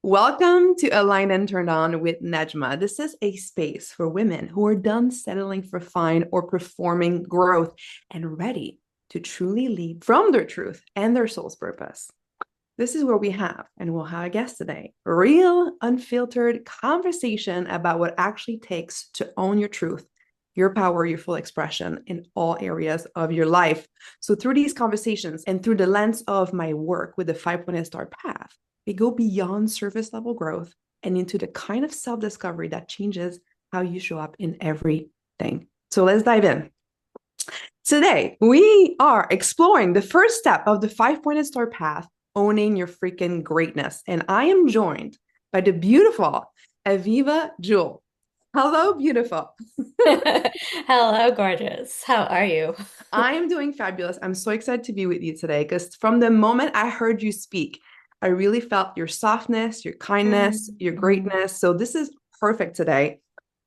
Welcome to Aligned and Turned On with Nedjma. This is a space for women who are done settling for fine or performing growth and ready to truly lead from their truth and their soul's purpose. This is where we'll have a guest today, real, unfiltered conversation about what actually takes to own your truth, your power, your full expression in all areas of your life. So through these conversations and through the lens of my work with the 5-point star path, we go beyond surface level growth and into the kind of self-discovery that changes how you show up in everything. So let's dive in. Today, we are exploring the first step of the 5-point star path, owning your freaking greatness. And I am joined by the beautiful Aviva Jewel. Hello, beautiful. Hello, gorgeous. How are you? I am doing fabulous. I'm so excited to be with you today because from the moment I heard you speak, I really felt your softness, your kindness, your Mhm. greatness. So this is perfect today.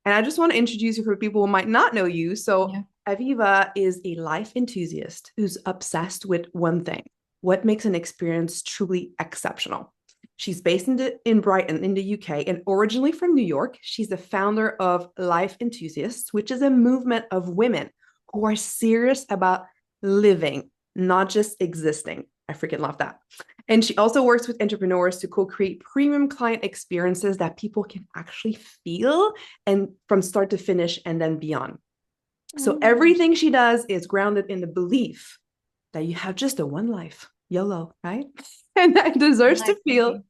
And I just want to introduce you for people who might not know you. So Yeah. Aviva is a life enthusiast who's obsessed with one thing: what makes an experience truly exceptional. She's based in Brighton in the UK and originally from New York. She's the founder of Life Enthusiasts, which is a movement of women who are serious about living, not just existing. I freaking love that. And she also works with entrepreneurs to co-create premium client experiences that people can actually feel and from start to finish and then beyond. So Mm. everything she does is grounded in the belief that you have just a one life, YOLO, right? And that deserves to Life, feel baby.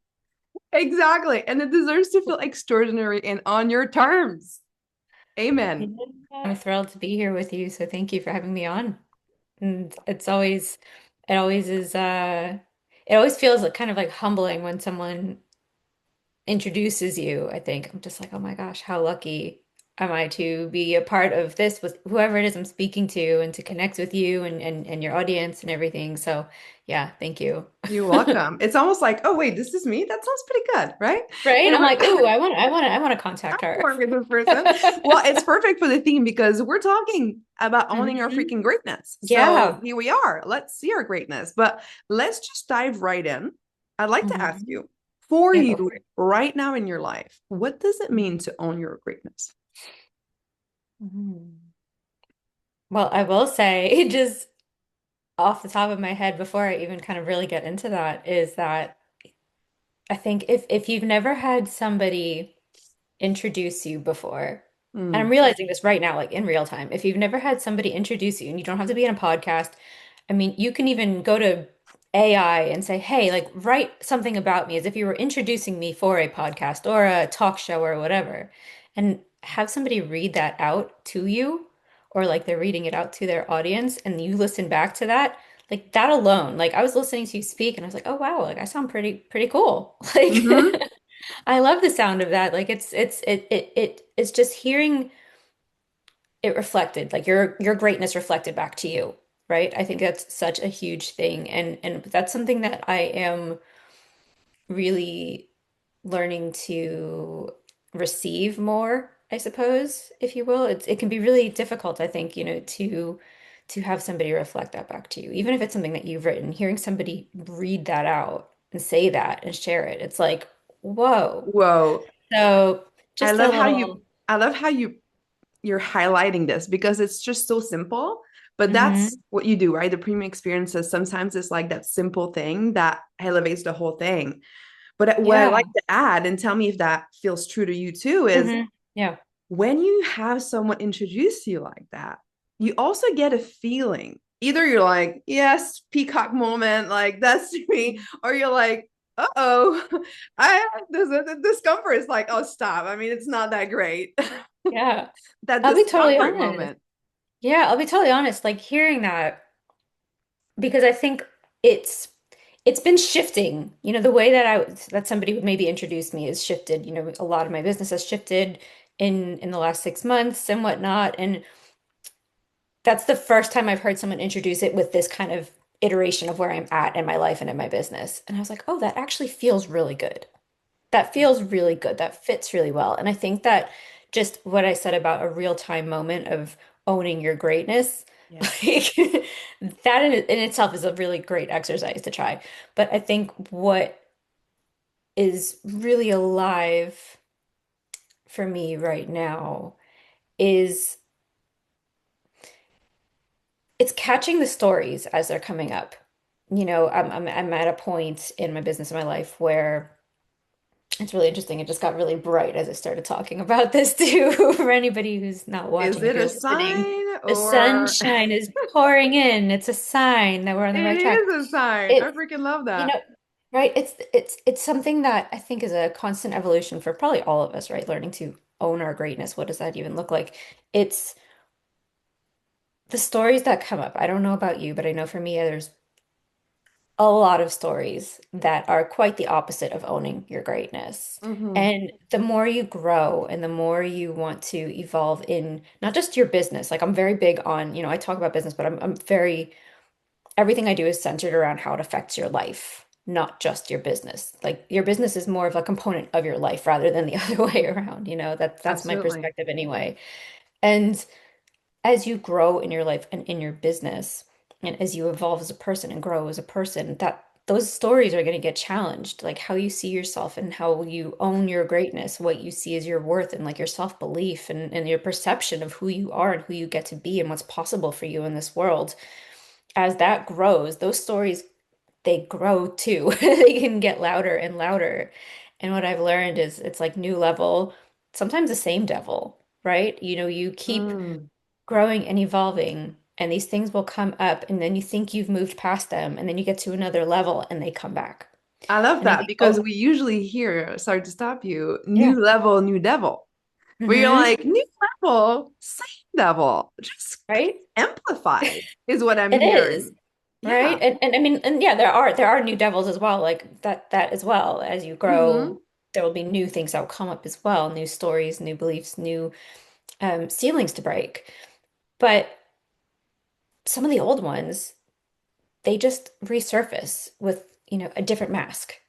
exactly, and it deserves to feel extraordinary and on your terms. Yeah. Amen. I'm thrilled to be here with you, so thank you for having me on. And it always is, it always feels like kind of like humbling when someone introduces you. I think I'm just like, oh my gosh, how lucky am I to be a part of this with whoever it is I'm speaking to and to connect with you and your audience and everything. So yeah, thank you. You're welcome. It's almost like, oh wait, this is me. That sounds pretty good, right? Right? And I'm like, we're ooh, I want to contact her. work with this person. Well, it's perfect for the theme because we're talking about owning our Mhm. freaking greatness. So Yeah. here we are. Let's see our greatness. But let's just dive right in. I'd like to ask Mhm. you, for Yeah, go you for it. right now in your life, what does it mean to own your greatness? Mhm. Well, I will say, just off the top of my head, before I even kind of really get into that, is that I think if you've never had somebody introduce you before, and I'm Mm, realizing this right now, like in real time, if you've never had somebody introduce you, and you don't have to be in a podcast, I mean, you can even go to AI and say, hey, like write something about me as if you were introducing me for a podcast or a talk show or whatever, and have somebody read that out to you, or like they're reading it out to their audience, and you listen back to that. Like that alone, like I was listening to you speak and I was like, oh wow, like I sound pretty cool. Like hmm I love the sound of that. Like it's just hearing it reflected, like your greatness reflected back to you, right? I think that's such a huge thing, and that's something that I am really learning to receive more, I suppose, if you will. It can be really difficult, I think, to have somebody reflect that back to you, even if it's something that you've written. Hearing somebody read that out and say that and share it, it's like, whoa. Whoa. So I just a love how little. you're highlighting this because it's just so simple, but that's Mhm. what you do, right? The premium experiences sometimes it's like that simple thing that elevates the whole thing. But what I Yeah. like to add, and tell me if that feels true to you too, is Yeah. when you have someone introduce you like that, you also get a feeling. Either you're like, yes, peacock moment, like that's me, or you're like, uh-oh, I the discomfort is like, oh, stop. I mean, it's not that great. Yeah. That I'll be totally discomfort honest. moment. Yeah, I'll be totally honest. Like hearing that, because I think it's it's been shifting. The way that somebody would maybe introduce me is shifted. A lot of my business has shifted in the last 6 months and whatnot. And that's the first time I've heard someone introduce it with this kind of iteration of where I'm at in my life and in my business. And I was like, oh, that actually feels really good. That feels really good. That fits really well. And I think that just what I said about a real-time moment of owning your greatness, Yes. like that in itself is a really great exercise to try. But I think what is really alive for me right now is it's catching the stories as they're coming up. I'm at a point in my business, in my life, where it's really interesting. It just got really bright as I started talking about this too. For anybody who's not Is watching, if it you're a listening, sign the or sunshine is pouring in. It's a sign that we're on the it right track. is a sign? I It's, freaking love you that. know, right? It's something that I think is a constant evolution for probably all of us, right? Learning to own our greatness. What does that even look like? It's the stories that come up. I don't know about you, but I know for me, there's a lot of stories that are quite the opposite of owning your greatness. Hmm. And the more you grow and the more you want to evolve in not just your business, like I'm very big on, I talk about business, but I'm very, everything I do is centered around how it affects your life, not just your business. Like your business is more of a component of your life rather than the other way around, that's my Absolutely. perspective anyway. And as you grow in your life and in your business, and as you evolve as a person and grow as a person, that those stories are going to get challenged, like how you see yourself and how you own your greatness, what you see as your worth and like your self-belief and your perception of who you are and who you get to be and what's possible for you in this world. As that grows, those stories, they grow too. They can get louder and louder. And what I've learned is it's like new level, sometimes the same devil, right? You keep Mm. growing and evolving, and these things will come up, and then you think you've moved past them, and then you get to another level, and they come back. I love And I that think, because oh, we usually hear, sorry to stop you, yeah. new level, new devil. Where you're Hmm. like, new level, same devil, just Right? amplified is what I'm It is. hearing. Right? Yeah. And I mean, and yeah, there are new devils as well, like that as well. As you Hmm. grow, there will be new things that will come up as well, new stories, new beliefs, new ceilings to break. But some of the old ones, they just resurface with, a different mask,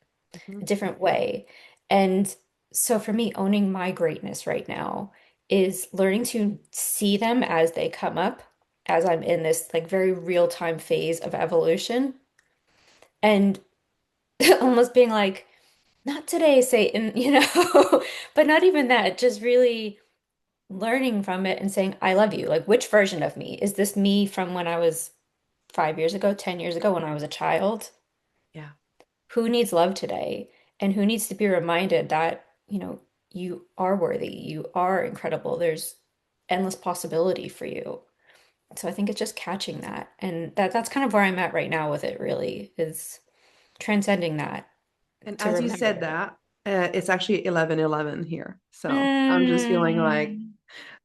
Hmm. a different way. And so for me, owning my greatness right now is learning to see them as they come up, as I'm in this like very real-time phase of evolution, and almost being like, not today, Satan, but not even that, just really learning from it and saying, I love you. Like, which version of me? Is this me from when I was 5 years ago, 10 years ago, when I was a child? Yeah. Who needs love today? And who needs to be reminded that, you are worthy, you are incredible. There's endless possibility for you. So I think it's just catching that. And that's kind of where I'm at right now with it, really, is transcending that And to as you remember said it. that, it's actually 11:11 here. So I'm just feeling like Mm.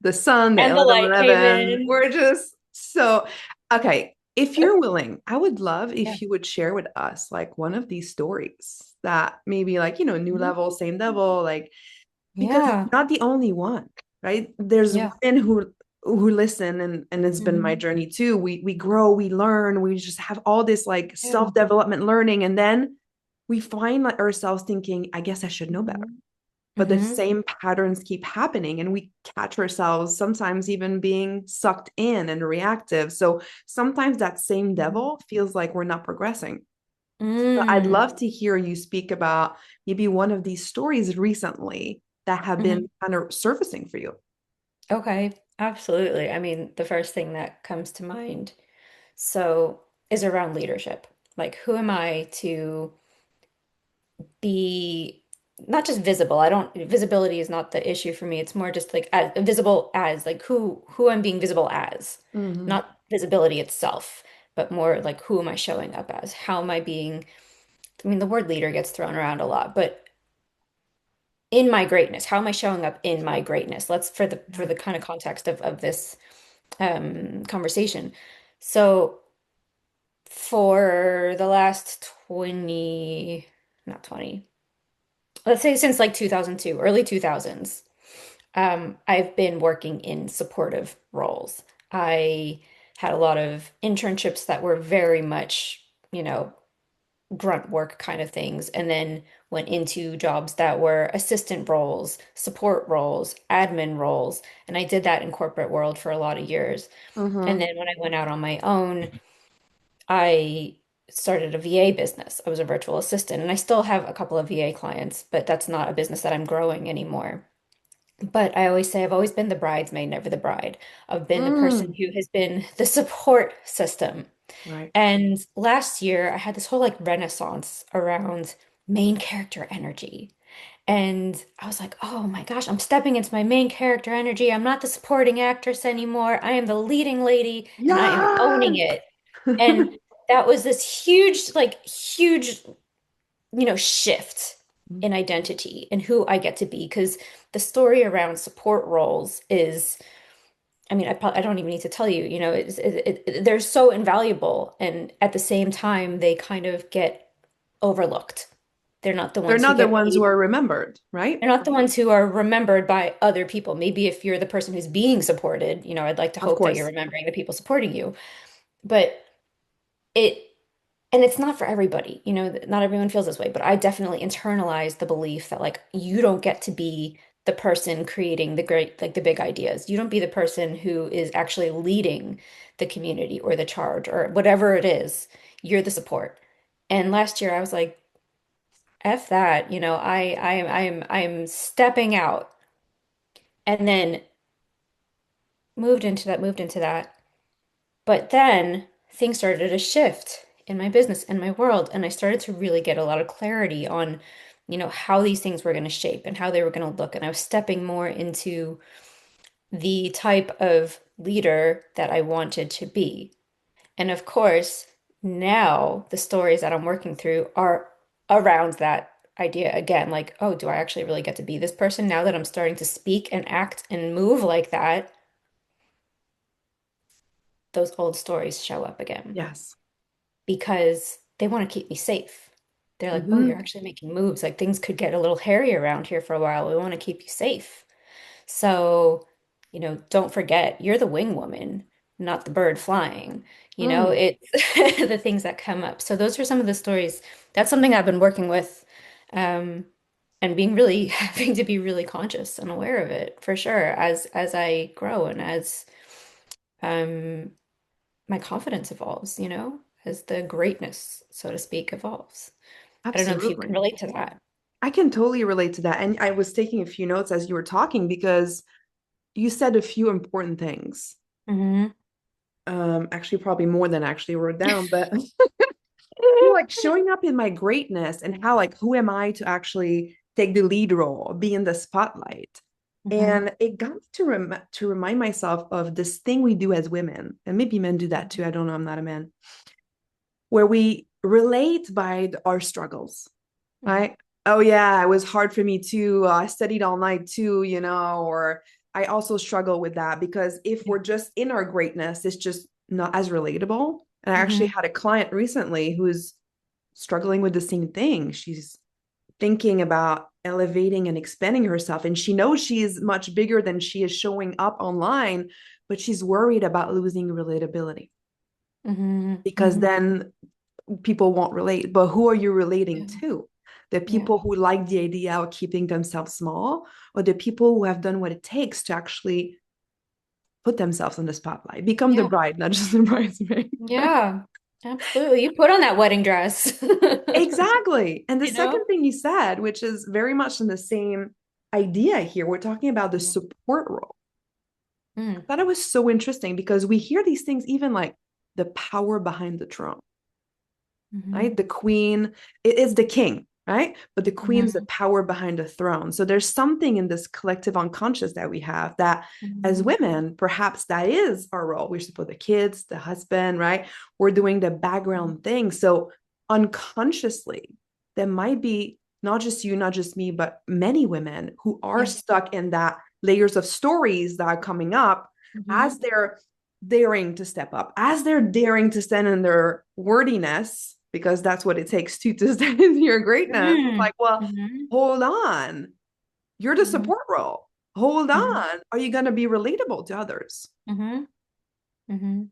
the sun, the And the light came 11:11. in. We're just so okay. If you're willing, I would love Yeah. if you would share with us like one of these stories that maybe like, new level, same level, like because Yeah. you're not the only one, right? There's Yeah. women who listen and it's been my Hmm. journey too. We grow, we learn, we just have all this like Yeah. self-development learning and then we find like ourselves thinking, I guess I should know better. Hmm. But the Hmm. same patterns keep happening and we catch ourselves sometimes even being sucked in and reactive. So sometimes that same devil feels like we're not progressing. So I'd Mm. love to hear you speak about maybe one of these stories recently that have Hmm. been kind of surfacing for you. Okay. Absolutely. I mean, the first thing that comes to mind so is around leadership. Like, who am I to be not just visible? I don't, visibility is not the issue for me. It's more just like as visible as like who I'm being visible as, Hmm. not visibility itself, but more like who am I showing up as? How am I being, I mean, the word leader gets thrown around a lot, but in my greatness, how am I showing up in my greatness? Let's for Yeah. the kind of context of this conversation. So for the last 20, not 20, let's say since like 2002, early 2000s, I've been working in supportive roles. I had a lot of internships that were very much, grunt work kind of things, and then went into jobs that were assistant roles, support roles, admin roles. And I did that in corporate world for a lot of years. And Hmm. then when I went out on my own, I started a VA business. I was a virtual assistant, and I still have a couple of VA clients, but that's not a business that I'm growing anymore. But I always say I've always been the bridesmaid, never the bride. I've been the person Mm, who has been the support system. right. And last year, I had this whole like renaissance around main character energy. And I was like, oh my gosh, I'm stepping into my main character energy. I'm not the supporting actress anymore. I am the leading lady and I am owning Yes. it. And that was this huge, like, huge, shift in identity and who I get to be. Because the story around support roles is, I mean, I don't even need to tell you, they're so invaluable. And at the same time, they kind of get overlooked. They're not the They're ones who not the get ones who paid. are remembered, right? They're not the ones who are remembered by other people. Maybe if you're the person who's being supported, I'd like to Of hope that you're course. remembering the people supporting you. But it, and it's not for everybody, not everyone feels this way, but I definitely internalize the belief that like you don't get to be the person creating the great, like the big ideas. You don't be the person who is actually leading the community or the charge or whatever it is. You're the support. And last year I was like, F that, I'm stepping out and then moved into that. But then things started to shift in my business and my world, and I started to really get a lot of clarity on, how these things were going to shape and how they were going to look. And I was stepping more into the type of leader that I wanted to be. And of course, now the stories that I'm working through are around that idea again, like, oh, do I actually really get to be this person now that I'm starting to speak and act and move like that? Those old stories show up again Yes. because they want to keep me safe. They're like, oh, you're Hmm. actually making moves. Like things could get a little hairy around here for a while. We want to keep you safe. So, don't forget, you're the wing woman, not the bird flying. Mm. It's the things that come up. So those are some of the stories. That's something I've been working with, and being really having to be really conscious and aware of it for sure as I grow and as um my confidence evolves, as the greatness, so to speak, evolves. I don't know if you can Absolutely. relate to that. I can totally relate to that. And I was taking a few notes as you were talking because you said a few important things. Hmm. Actually, probably more than I actually wrote down, but like showing up in my greatness and how, like, who am I to actually take the lead role, be in the spotlight? Hmm. And it got me to remind myself of this thing we do as women, and maybe men do that too. I don't know. I'm not a man, where we relate by our struggles, Hmm. right? Oh yeah, it was hard for me too. I studied all night too, or I also struggle with that because if Yeah. we're just in our greatness, it's just not as relatable. And I actually Hmm. had a client recently who's struggling with the same thing. She's thinking about elevating and expanding herself, and she knows she is much bigger than she is showing up online, but she's worried about losing relatability Hmm. because Hmm. then people won't relate. But who are you relating Yeah. to? The Yeah. people who like the idea of keeping themselves small, or the people who have done what it takes to actually put themselves in the spotlight, become the Yeah. bride, not just the bridesmaid. Yeah. Absolutely. You put on that wedding dress. Exactly. And the You second know? thing you said, which is very much in the same idea here, we're talking about the Mhm. support role. I Mm. thought it was so interesting because we hear these things, even like the power behind the throne, Hmm. right? The queen is the king, right? But the queen's the Hmm. power behind the throne. So there's something in this collective unconscious that we have that as Hmm. women, perhaps that is our role. We're support the kids, the husband, right? We're doing the background thing. So unconsciously, there might be not just you, not just me, but many women who are Yeah. stuck in that layers of stories that are coming up Hmm. as they're daring to step up, as they're daring to stand in their wordiness, because that's what it takes to stand in your greatness. It's Hmm. like, well, Hmm. hold on. You're the Hmm. support role. Hold Hmm. on. Are you going to be relatable to others? Hmm. Hmm.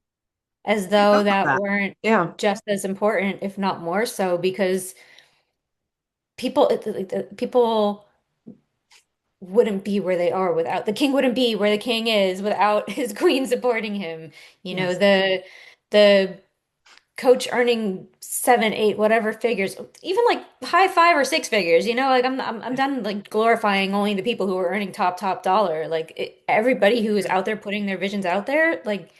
As What are your though thoughts on that that? weren't Yeah. just as important, if not more so, because people wouldn't be where they are without the king wouldn't be where the king is without his queen supporting him. You know, Yes. the coach earning seven, eight, whatever figures, even like high five or six figures, like I'm Yeah. done like glorifying only the people who are earning top dollar. Like everybody who is Yeah. out there putting their visions out there, like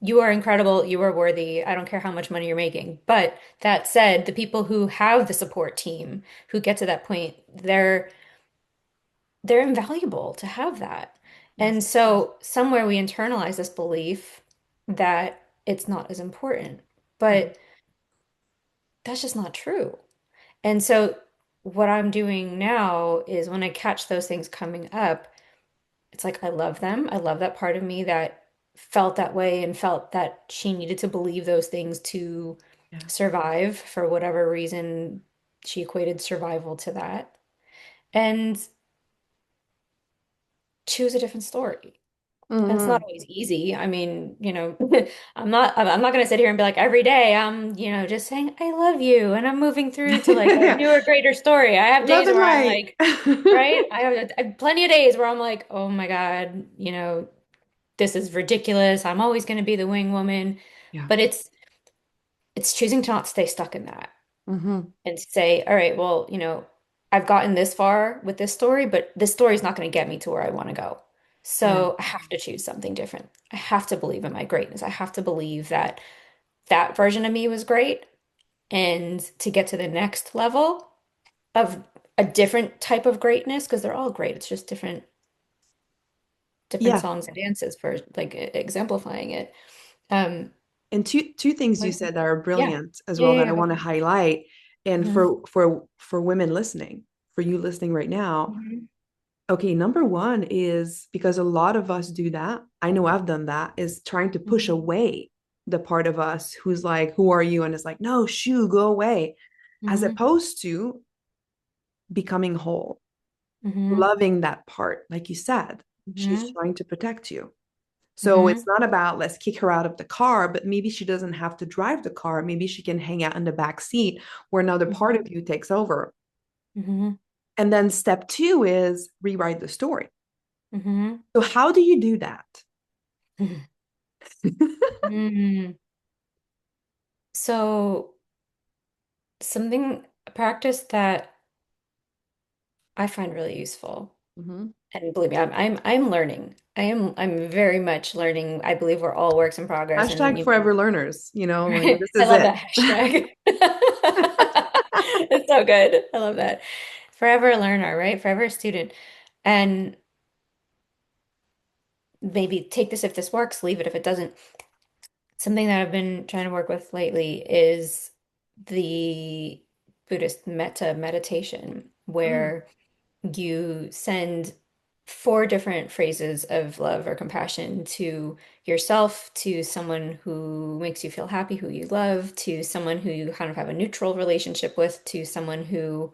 you are incredible, you are worthy. I don't care how much money you're making. But that said, the people who have the support team who get to that point, they're invaluable to have that. And Yes. so somewhere we internalize this belief that it's not as important. Mhm. But that's just not true. And so what I'm doing now is when I catch those things coming up, it's like I love them. I love that part of me that felt that way and felt that she needed to believe those things to Yeah. survive for whatever reason she equated survival to that. And choose a different story. And it's not Hmm. always easy. I mean, I'm not gonna sit here and be like every day I'm, just saying I love you and I'm moving through to like a Yeah. newer, greater story. I have Love days and where I'm light. like, right? I have plenty of days where I'm like, oh my God, this is ridiculous. I'm always gonna be the wing woman. Yeah. But it's choosing to not stay stuck in that Hmm. and say, all right, well, I've gotten this far with this story, but this story is not going to get me to where I want to go. Yeah. So I have to choose something different. I have to believe in my greatness. I have to believe that that version of me was great. And to get to the next level of a different type of greatness, because they're all great, it's just different Yeah. songs and dances for like exemplifying it. Um, And two things you but said that are yeah, brilliant as yeah, well yeah, that I yeah, go want to for it. highlight. And Hmm. for women listening, for you listening right now, Hmm. okay, number one is because a lot of us do that. I know I've done that, is trying to push Hmm. away the part of us who's like, who are you? And it's like, no, shoo, go away. As Hmm. opposed to becoming whole, Hmm. loving that part. Like you said, she's Hmm. trying to protect you. So it's Hmm. not about let's kick her out of the car, but maybe she doesn't have to drive the car. Maybe she can hang out in the back seat where another part of Hmm. you takes over. Hmm. And then step two is rewrite the story. Hmm. So how do you do that? Hmm. So a practice that I find really useful, Mhm. and believe me, I'm learning. I'm very much learning. I believe we're all works in progress, and Hashtag forever learners, like right? this I is love it. that hashtag. It's so good. I love that. Forever learner, right? Forever student. And maybe take this if this works, leave it if it doesn't. Something that I've been trying to work with lately is the Buddhist Metta meditation, Mm, where you send four different phrases of love or compassion to yourself, to someone who makes you feel happy, who you love, to someone who you kind of have a neutral relationship with, to someone who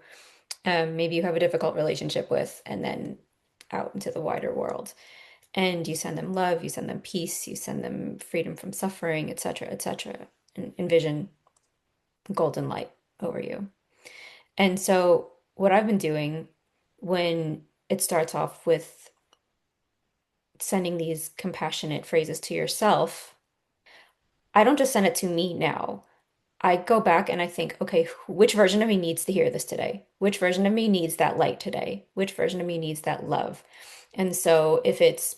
maybe you have a difficult relationship with, and then out into the wider world. And you send them love, you send them peace, you send them freedom from suffering, etc., etc., and envision golden light over you. And so, what I've been doing when it starts off with sending these compassionate phrases to yourself, I don't just send it to me now. I go back and I think, okay, which version of me needs to hear this today? Which version of me needs that light today? Which version of me needs that love? And so, if it's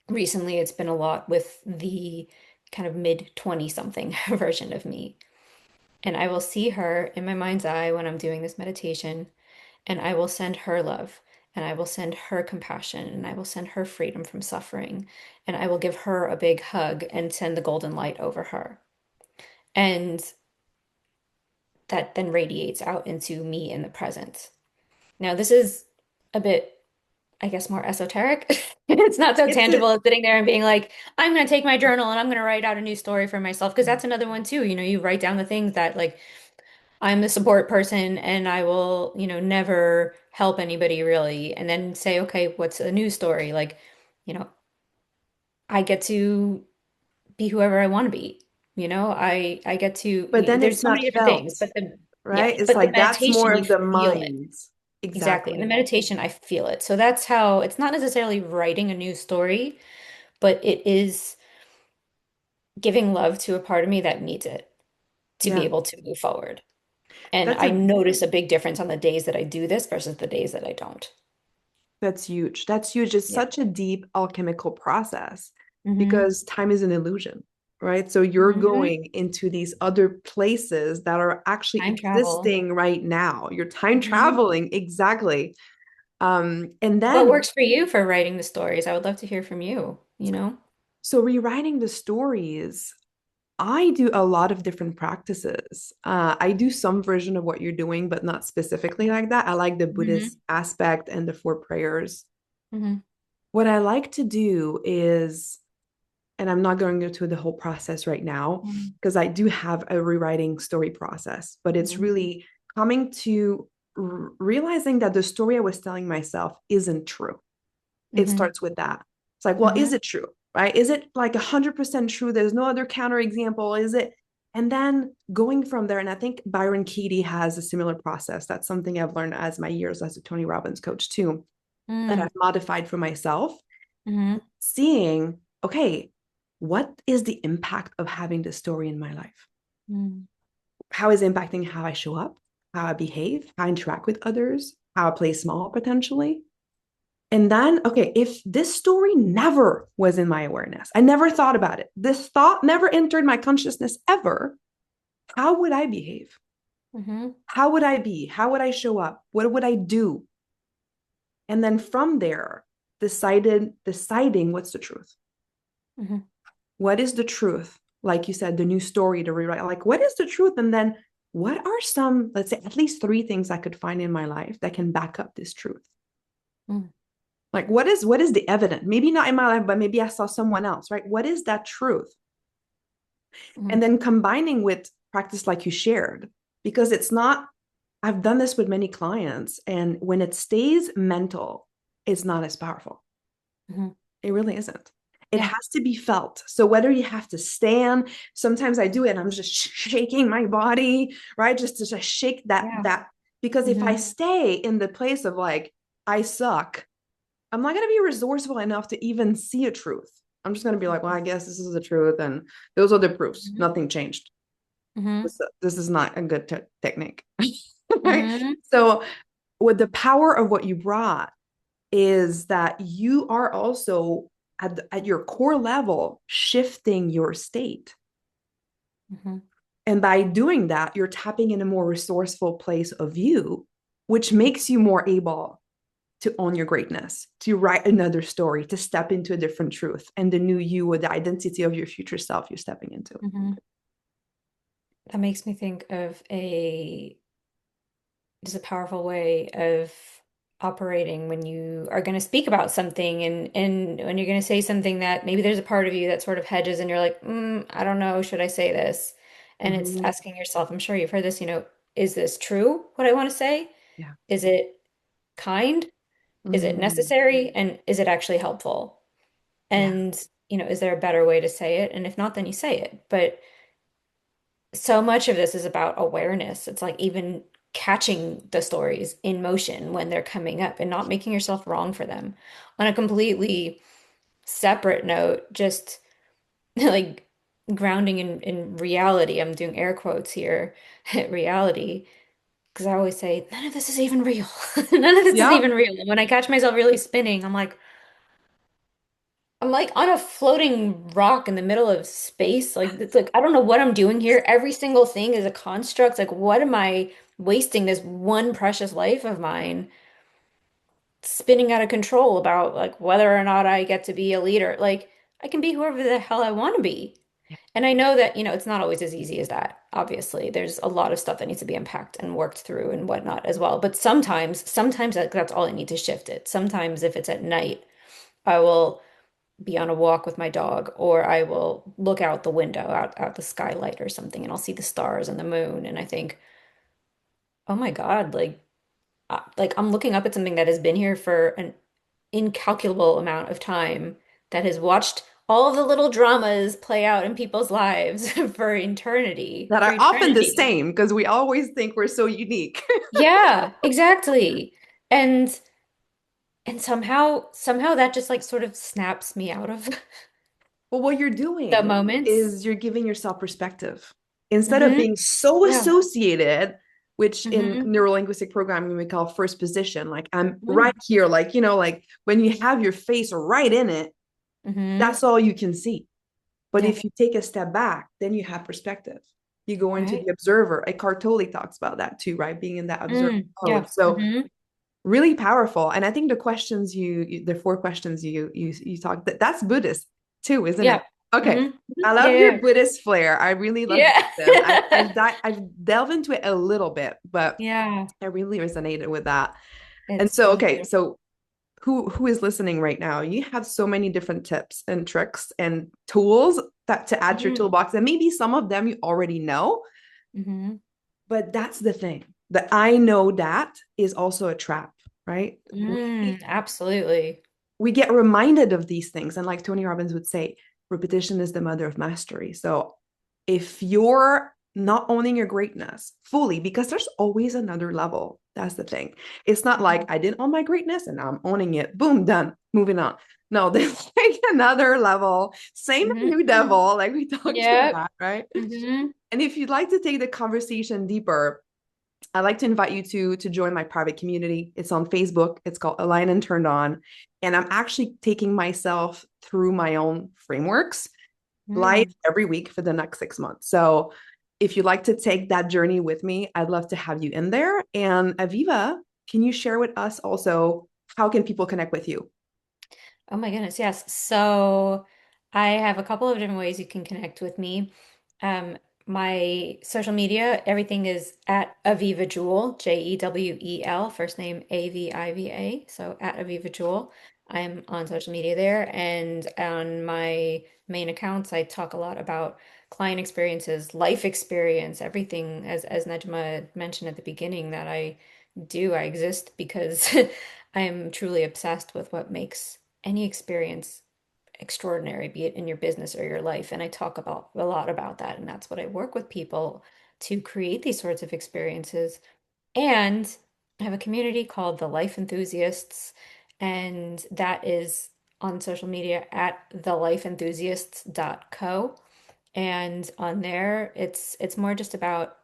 recently, it's been a lot with the kind of mid 20 something version of me. And I will see her in my mind's eye when I'm doing this meditation, and I will send her love, and I will send her compassion, and I will send her freedom from suffering, and I will give her a big hug and send the golden light over her. And that then radiates out into me in the present. Now, this is a bit, I guess, more esoteric. It's not so it's tangible it. as sitting there and being like, I'm going to take my journal and I'm going to write out a new story for myself. Because that's another one too. You write down the things that, like, I'm the support person and I will, never help anybody really. And then say, okay, what's a new story? Like, you know, I get to be whoever I want to be. I get But to, then there's it's so many not different things, felt, but yeah, right? It's but the like that's more meditation, you of the feel it. mind. Exactly. In the Exactly. meditation, I feel it. So that's how it's not necessarily writing a new story, but it is giving love to a part of me that needs it. to be Yeah. able to move forward. And That's I a notice a big difference on the days that I do this versus the days that I don't. That's huge. That's huge. It's Yeah. such a deep alchemical process Hmm. because time is an illusion, right? So you're Hmm. going into these other places that are actually Time travel. existing right now. You're time Hmm. traveling, exactly. And What then, works for you for writing the stories? I would love to hear from you, you know? so rewriting the stories, I do a lot of different practices. I do some version of what you're doing, but not specifically like that. I like the Buddhist Hmm. aspect and the four prayers. Hmm. What I like to do is, and I'm not going to go through the whole process right now Hmm. because I do have a rewriting story process, but it's Hmm. really coming to realizing that the story I was telling myself isn't true. It Hmm. starts with that. It's like, well, is Hmm. it true? Right? Is it like 100% true? There's no other counterexample. Is it? And then going from there, and I think Byron Katie has a similar process. That's something I've learned as my years as a Tony Robbins coach too, that I've modified for myself, Hmm. seeing, okay, what is the impact of having this story in my life? Hmm. How is it impacting how I show up, how I behave, how I interact with others, how I play small potentially? And then, okay, if this story never was in my awareness, I never thought about it, this thought never entered my consciousness ever, how would I behave? Hmm. How would I be? How would I show up? What would I do? And then from there, deciding what's the truth. Hmm. What is the truth? Like you said, the new story to rewrite. Like, what is the truth? And then what are some, let's say, at least three things I could find in my life that can back up this truth? Hmm. Like, what is the evidence? Maybe not in my life, but maybe I saw someone else, right? What is that truth? And Hmm. then combining with practice like you shared, because it's not, I've done this with many clients, and when it stays mental, it's not as powerful. Hmm. It really isn't. It Yeah. has to be felt. So whether you have to stand, sometimes I do it, I'm just shaking my body, right? Just to just shake Yeah. that because if I Hmm. stay in the place of like, I suck, I'm not going to be resourceful enough to even see a truth. I'm just going to be like, well, I guess this is the truth. And those are the proofs. Hmm. Nothing changed. Hmm. This is not a good technique. Right? Hmm. So, with the power of what you brought, is that you are also at your core level shifting your state. Hmm. And by doing that, you're tapping in a more resourceful place of you, which makes you more able to own your greatness, to write another story, to step into a different truth and the new you or the identity of your future self you're stepping into. Hmm. That makes me think of a just a powerful way of operating when you are going to speak about something and when you're going to say something that maybe there's a part of you that sort of hedges and you're like, I don't know, should I say this? And it's Mm-hmm. asking yourself, I'm sure you've heard this, is this true, what I want to say? Yeah. Is it kind? Is it Mm-hmm. necessary? And is it actually helpful? Yeah. And, is there a better way to say it? And if not, then you say it. But so much of this is about awareness. It's like even catching the stories in motion when they're coming up and not making yourself wrong for them. On a completely separate note, just like grounding in reality. I'm doing air quotes here, reality, because I always say, none of this is even real. None of this is Yeah. even real. And when I catch myself really spinning, I'm like on a floating rock in the middle of space. Like it's like I don't know what I'm doing here. Every single thing is a construct. Like what am I wasting this one precious life of mine spinning out of control about like whether or not I get to be a leader? Like I can be whoever the hell I want to be. And I know that, it's not always as easy as that. Obviously, there's a lot of stuff that needs to be unpacked and worked through and whatnot as well. But sometimes that's all I need to shift it. Sometimes if it's at night, I will be on a walk with my dog, or I will look out the window, out the skylight or something, and I'll see the stars and the moon, and I think, oh my God, like I'm looking up at something that has been here for an incalculable amount of time, that has watched all of the little dramas play out in people's lives for eternity, That for are often the eternity. same because we always think we're so unique. Yeah, exactly. And somehow that just like sort of snaps me out of Well, what you're the doing moments. is you're giving yourself perspective. instead of Hmm. being so Yeah. associated, which in Hmm. neurolinguistic programming we call first position, like I'm right Mm. here, like, like when you have your face right in it, Hmm. that's all you can see. But Yeah. if you take a step back, then you have perspective. You go into Right. the observer. Eckhart Tolle talks about that too, right? Being in that observer Mm. mode. Yeah. So Hmm. really powerful. And I think the questions the 4 questions you talked, that's Buddhist too, isn't it? Yeah. Okay. Hmm. I Yeah. love your Yeah. Buddhist flair. I really love Yeah. Buddhism. I've delved into it a little bit, but Yeah. I really resonated with that. And It's so, really okay, beautiful. so who is listening right now, you have so many different tips and tricks and tools that to add to your Hmm. toolbox, and maybe some of them you already know, Hmm. but that's the thing, that I know that is also a trap, right? we Mm, absolutely. we get reminded of these things, and like Tony Robbins would say, repetition is the mother of mastery. So if you're not owning your greatness fully, because there's always another level, that's the thing. It's not like I didn't own my greatness and now I'm owning it, boom, done, moving on. No, there's like another level, same new Hmm. devil, like we talked Yep. about, right? Hmm. And if you'd like to take the conversation deeper, I'd like to invite you to join my private community. It's on Facebook. It's called Align and Turned On. And I'm actually taking myself through my own frameworks live Mm. every week for the next 6 months. So if you'd like to take that journey with me, I'd love to have you in there. And Aviva, can you share with us also, how can people connect with you? Oh my goodness, yes. So I have a couple of different ways you can connect with me. My social media, everything is at Aviva Jewel, Jewel, first name Aviva. So at Aviva Jewel. I'm on social media there. And on my main accounts, I talk a lot about client experiences, life experience, everything, as Nedjma mentioned at the beginning, that I do. I exist because I'm truly obsessed with what makes any experience extraordinary, be it in your business or your life. And I talk about a lot about that. And that's what I work with people to create these sorts of experiences. And I have a community called the Life Enthusiasts, and that is on social media at thelifeenthusiasts.co. And on there, it's more just about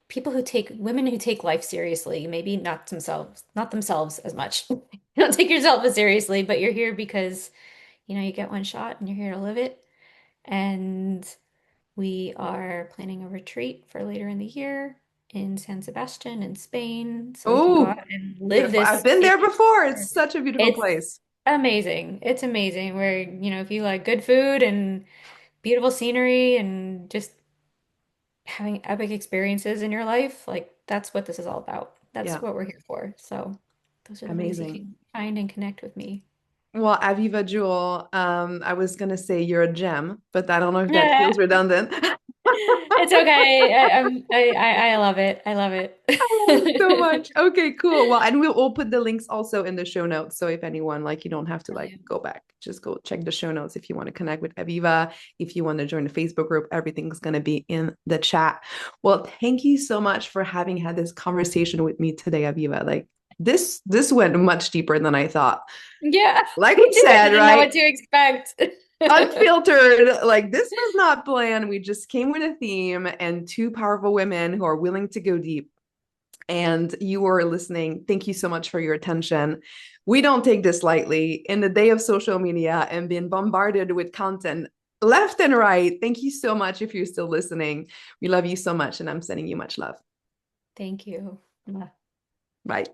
people who take women who take life seriously, maybe not themselves as much. You don't take yourself as seriously, but you're here because you get one shot and you're here to live it. And we are planning a retreat for later in the year in San Sebastian in Spain, so we can go Oh, out and live beautiful. I've this been there vacation. before. It's such a beautiful It's place. amazing. It's amazing where, if you like good food and beautiful scenery and just having epic experiences in your life, like that's what this is all about. That's Yeah, what we're here for. So those are the ways you amazing. can find and connect with me. Well, Aviva Jewel, I was gonna say you're a gem, but I don't know if that Yeah, feels redundant. it's okay. I love it. I love Oh, so it. much. Okay, cool. Well, and we'll put the links also in the show notes. So if anyone, like, you don't have to like Brilliant. go back, just go check the show notes if you want to connect with Aviva, if you want to join the Facebook group, everything's going to be in the chat. Well, thank you so much for having had this conversation with me today, Aviva. Like this went much deeper than I thought. Yeah, Like me we too. I said, didn't know right? what to expect. Unfiltered, like this was not planned. We just came with a theme and two powerful women who are willing to go deep, and you were listening. Thank you so much for your attention. We don't take this lightly in the day of social media and being bombarded with content left and right. Thank you so much if you're still listening. We love you so much, and I'm sending you much love. Thank you. Bye.